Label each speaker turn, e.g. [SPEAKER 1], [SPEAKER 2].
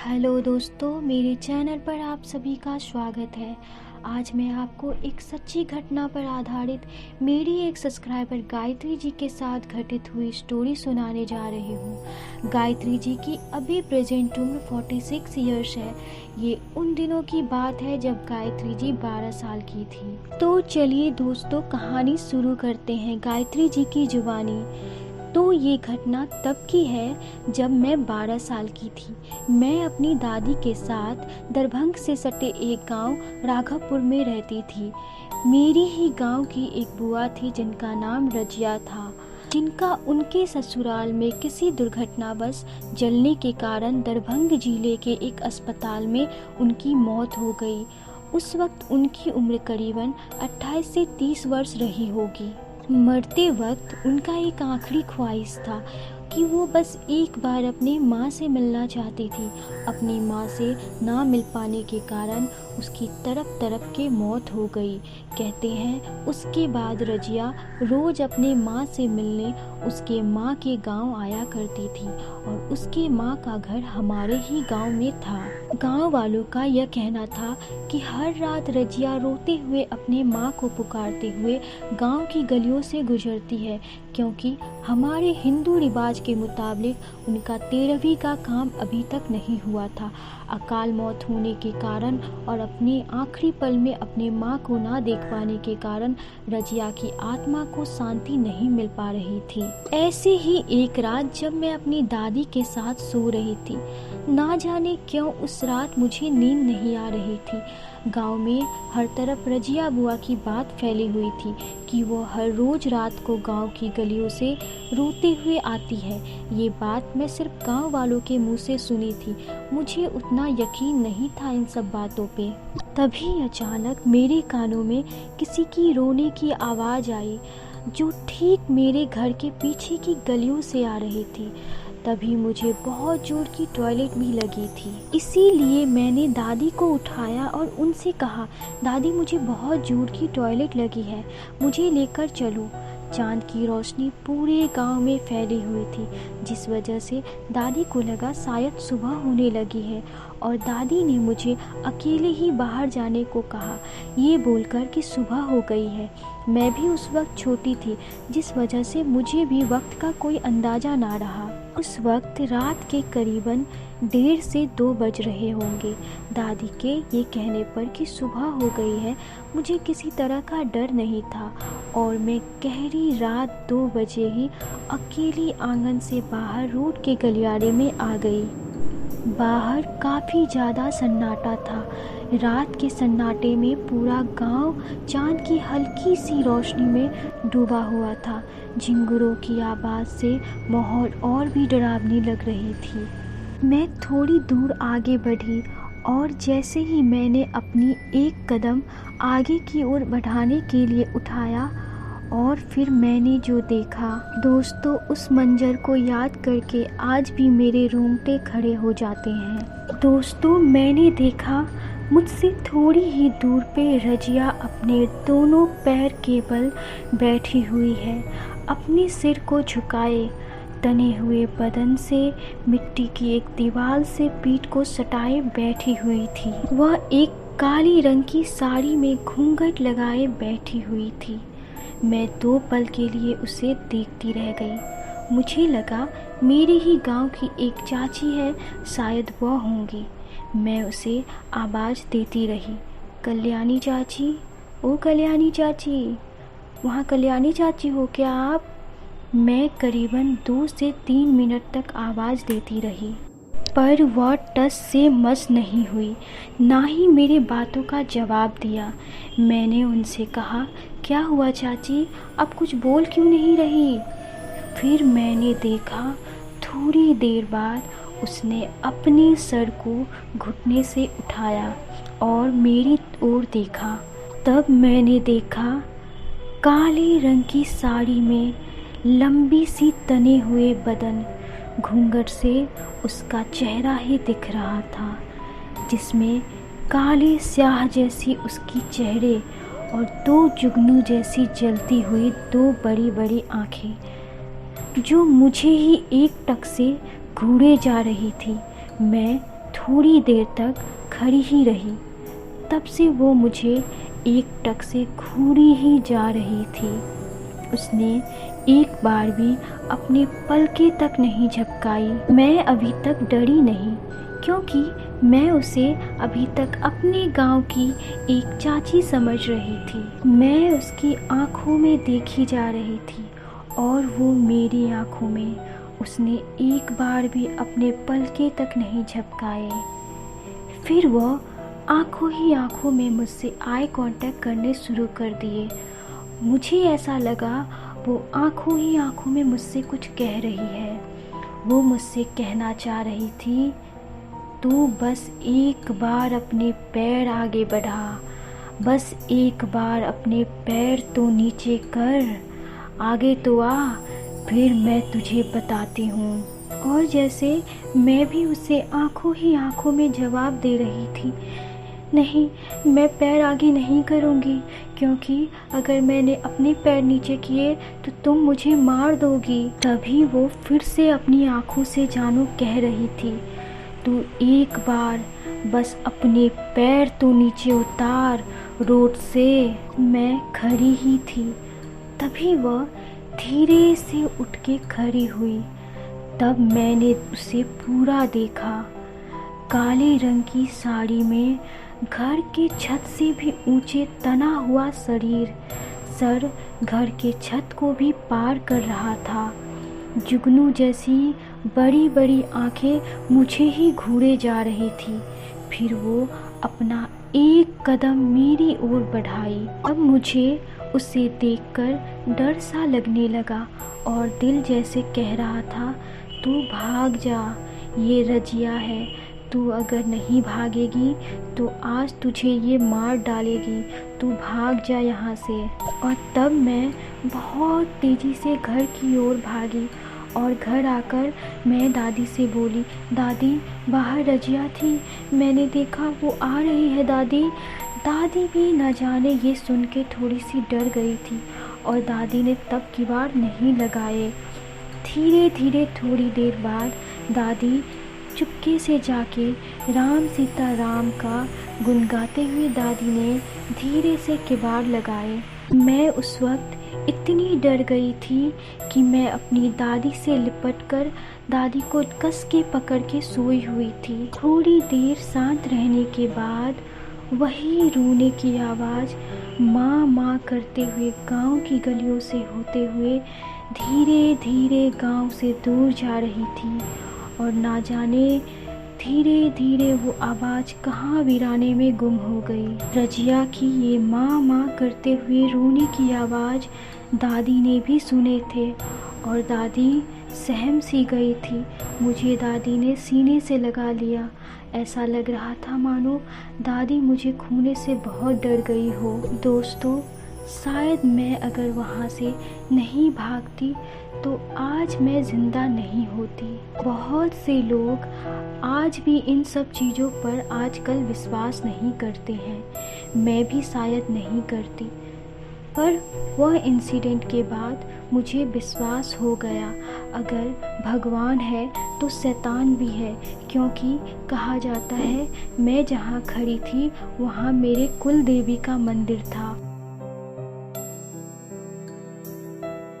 [SPEAKER 1] Hello दोस्तों, मेरे channel पर आप सभी का स्वागत है। आज मैं आपको एक सच्ची घटना पर आधारित मेरी एक सब्सक्राइबर गायत्री जी के साथ घटित हुई स्टोरी सुनाने जा रही हूँ। गायत्री जी की अभी प्रेजेंट उम्र 46 ईयर्स है। ये उन दिनों की बात है जब गायत्री जी 12 साल की थी। तो चलिए दोस्तों, कहानी शुरू करते हैं गायत्री जी की जुबानी। तो ये घटना तब की है जब मैं 12 साल की थी। मैं अपनी दादी के साथ दरभंग से सटे एक गांव राघवपुर में रहती थी। मेरी ही गांव की एक बुआ थी जिनका नाम रजिया था, जिनका उनके ससुराल में किसी दुर्घटनावश जलने के कारण दरभंग जिले के एक अस्पताल में उनकी मौत हो गई। उस वक्त उनकी उम्र करीबन 28 से 30 वर्ष रही होगी। मरते वक्त उनका एक आखिरी ख्वाहिश था कि वो बस एक बार अपनी माँ से मिलना चाहती थी। अपनी माँ से ना मिल पाने के कारण उसकी तरफ तरफ के मौत हो गई। कहते हैं उसके बाद रजिया रोज अपने माँ से मिलने उसके माँ के गांव आया करती थी और उसके माँ का घर हमारे ही गांव में था। गांव वालों का यह कहना था कि हर रात रजिया रोते हुए अपने माँ को पुकारते हुए गांव की गलियों से गुजरती है, क्योंकि हमारे हिंदू रिवाज के मुताबिक उनका 13वीं का काम अभी तक नहीं हुआ था। अकाल मौत होने के कारण और अपने आखिरी पल में अपने माँ को ना देख पाने के कारण रजिया की आत्मा को शांति नहीं मिल पा रही थी। ऐसे ही एक रात जब मैं अपनी दादी के साथ सो रही थी, ना जाने क्यों उस रात मुझे नींद नहीं आ रही थी। गांव में हर तरफ रजिया बुआ की बात फैली हुई थी कि वो हर रोज रात को गांव की गलियों से रोते हुए आती है। ये बात मैं सिर्फ गांव वालों के मुंह से सुनी थी, मुझे उतना यकीन नहीं था इन सब बातों पे। तभी अचानक मेरे कानों में किसी की रोने की आवाज़ आई, जो ठीक मेरे घर के पीछे की गलियों से आ रही थी। तभी मुझे बहुत जोर की टॉयलेट भी लगी थी, इसीलिए मैंने दादी को उठाया और उनसे कहा, दादी मुझे बहुत जोर की टॉयलेट लगी है, मुझे लेकर चलो। चांद की रोशनी पूरे गांव में फैली हुई थी, जिस वजह से दादी को लगा शायद सुबह होने लगी है और दादी ने मुझे अकेले ही बाहर जाने को कहा, ये बोलकर कि सुबह हो गई है। मैं भी उस वक्त छोटी थी, जिस वजह से मुझे भी वक्त का कोई अंदाज़ा ना रहा। उस वक्त रात के करीबन 1:30 से 2 बज रहे होंगे। दादी के ये कहने पर कि सुबह हो गई है, मुझे किसी तरह का डर नहीं था और मैं गहरी रात 2 बजे ही अकेली आंगन से बाहर रोड के गलियारे में आ गई। बाहर काफ़ी ज़्यादा सन्नाटा था। रात के सन्नाटे में पूरा गांव चांद की हल्की सी रोशनी में डूबा हुआ था। झिंगुरों की आवाज़ से माहौल और भी डरावनी लग रही थी। मैं थोड़ी दूर आगे बढ़ी और जैसे ही मैंने अपनी एक कदम आगे की ओर बढ़ाने के लिए उठाया और फिर मैंने जो देखा दोस्तों, उस मंजर को याद करके आज भी मेरे रोंगटे खड़े हो जाते हैं। दोस्तों, मैंने देखा मुझसे थोड़ी ही दूर पे रजिया अपने दोनों पैर के बल बैठी हुई है, अपने सिर को झुकाए, तने हुए बदन से मिट्टी की एक दीवार से पीठ को सटाए बैठी हुई थी। वह एक काली रंग की साड़ी में घूंघट लगाए बैठी हुई थी। मैं 2 पल के लिए उसे देखती रह गई। मुझे लगा मेरे ही गांव की एक चाची है, शायद वह होंगी। मैं उसे आवाज़ देती रही, कल्याणी चाची, ओ कल्याणी चाची, वहाँ कल्याणी चाची हो क्या आप? मैं करीबन 2 से 3 मिनट तक आवाज़ देती रही, पर वह टस से मस नहीं हुई, ना ही मेरी बातों का जवाब दिया। मैंने उनसे कहा, क्या हुआ चाची, आप कुछ बोल क्यों नहीं रही? फिर मैंने देखा थोड़ी देर बाद उसने अपने सर को घुटने से उठाया और मेरी ओर देखा। तब मैंने देखा काले रंग की साड़ी में लंबी सी तने हुए बदन, घूंघट से उसका चेहरा ही दिख रहा था, जिसमें काले स्याह जैसी उसकी चेहरे और 2 जुगनू जैसी जलती हुई 2 बड़ी बड़ी आँखें, जो मुझे ही एक टक से घूरे जा रही थी। मैं थोड़ी देर तक खड़ी ही रही। तब से वो मुझे एक टक से घूरी ही जा रही थी। उसने एक बार भी अपने पलके तक नहीं झपकाई। मैं अभी तक डरी नहीं, क्योंकि मैं उसे अभी तक अपने गांव की एक चाची समझ रही थी। मैं उसकी आंखों में देखी जा रही थी और वो मेरी आंखों में। उसने एक बार भी अपने पलके तक नहीं झपकाए। फिर वह आंखों ही आंखों में मुझसे आई कांटेक्ट करने शुरू कर दिए। मुझे ऐसा लगा वो आंखों ही आंखों में मुझसे कुछ कह रही है। वो मुझसे कहना चाह रही थी, तू बस एक बार अपने पैर आगे बढ़ा, बस एक बार अपने पैर तो नीचे कर, आगे तो आ, फिर मैं तुझे बताती हूँ। और जैसे मैं भी उसे आंखों ही आंखों में जवाब दे रही थी, नहीं, मैं पैर आगे नहीं करूँगी, क्योंकि अगर मैंने अपने पैर नीचे किए तो तुम मुझे मार दोगी। तभी वो फिर से अपनी आंखों से जानो कह रही थी, तू एक बार बस अपने पैर तो नीचे उतार रोड से। मैं खड़ी ही थी। तभी वह धीरे से उठ के खड़ी हुई। तब मैंने उसे पूरा देखा। काले रंग की साड़ी में, घर के छत से भी ऊंचे तना हुआ शरीर, सर घर के छत को भी पार कर रहा था। जुगनू जैसी बड़ी बड़ी आंखें मुझे ही घूरे जा रही थी। फिर वो अपना एक कदम मेरी ओर बढ़ाई। अब मुझे उसे देखकर डर सा लगने लगा और दिल जैसे कह रहा था, तू भाग जा, ये रजिया है, तू अगर नहीं भागेगी तो आज तुझे ये मार डालेगी, तू भाग जा यहाँ से। और तब मैं बहुत तेज़ी से घर की ओर भागी और घर आकर मैं दादी से बोली, दादी बाहर रजिया थी, मैंने देखा वो आ रही है दादी। दादी भी न जाने ये सुन के थोड़ी सी डर गई थी और दादी ने तब किवाड़ नहीं लगाए। धीरे धीरे थोड़ी देर बाद दादी चुपके से जाके राम सीता राम का गुनगाते हुए दादी ने धीरे से किवाड़ लगाए। मैं उस वक्त इतनी डर गई थी कि मैं अपनी दादी से लिपटकर दादी को कस के पकड़ के सोई हुई थी। थोड़ी देर शांत रहने के बाद वही रोने की आवाज़ माँ माँ करते हुए गांव की गलियों से होते हुए धीरे धीरे गांव से दूर जा रही थी और ना जाने धीरे धीरे वो आवाज़ कहाँ वीराने में गुम हो गई। रजिया की ये माँ माँ करते हुए रोने की आवाज़ दादी ने भी सुने थे और दादी सहम सी गई थी। मुझे दादी ने सीने से लगा लिया। ऐसा लग रहा था मानो दादी मुझे खूने से बहुत डर गई हो। दोस्तों, शायद मैं अगर वहाँ से नहीं भागती तो आज मैं ज़िंदा नहीं होती। बहुत से लोग आज भी इन सब चीज़ों पर आजकल विश्वास नहीं करते हैं। मैं भी शायद नहीं करती, पर वह इंसिडेंट के बाद मुझे विश्वास हो गया, अगर भगवान है तो शैतान भी है, क्योंकि कहा जाता है मैं जहाँ खड़ी थी वहाँ मेरे कुल देवी का मंदिर था।